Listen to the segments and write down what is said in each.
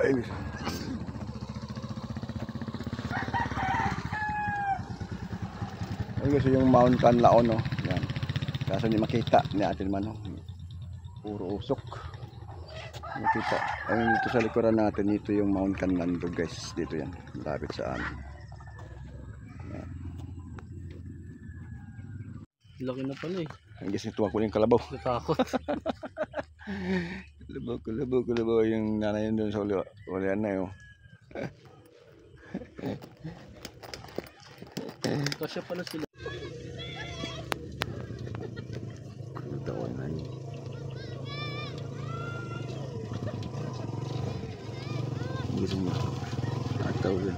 Ay. Ayun guys, yung Mount Canlaon, no. Yan. Kaso hindi makita ni atin man, no. Puro usok. Makita. Ayun dito sa likuran natin, dito yung Mount Canlaon guys. Dito yan. Lapit sa amin. Yan. Laki na pala eh. Ang guys, ituwa ko yung kalabaw. Natakot. Kalabaw yung nanay yun doon sa ulian na yun. Kasya pala sila. Taon na yun. Gusto mo. Ataw yun.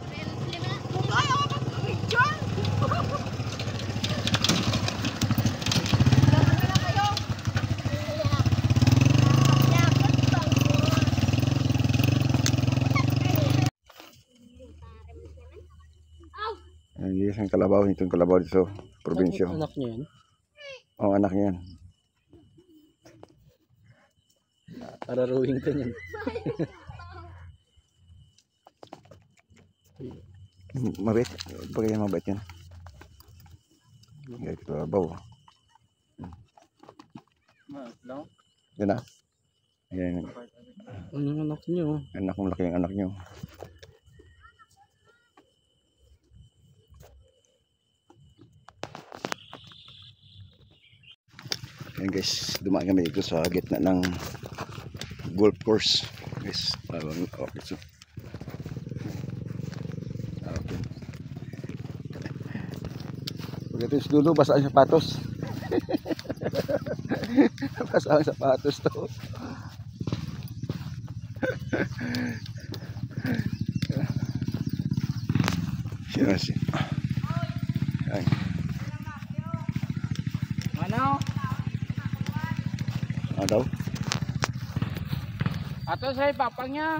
Ang isang kalabaw, itong kalabaw dito sa probinsya. Anak niya yan? Oo, anak niya yan. Araruhin ka niyan. Mabait. Bagay yan, mabait yan. Ito, kalabaw. Lang? Yan na. Yan. Anong anak niyo? Anak mo, laki ang anak niyo. Ayan guys, dumaan kami dito sa gitna ng golf course guys. Okay, so okay. Pagdating sa dulo, basa ang sapatos. Basa ang sapatos to. Siya. Ayan. Ano? Ano daw? Ato sa'yo, papang niya.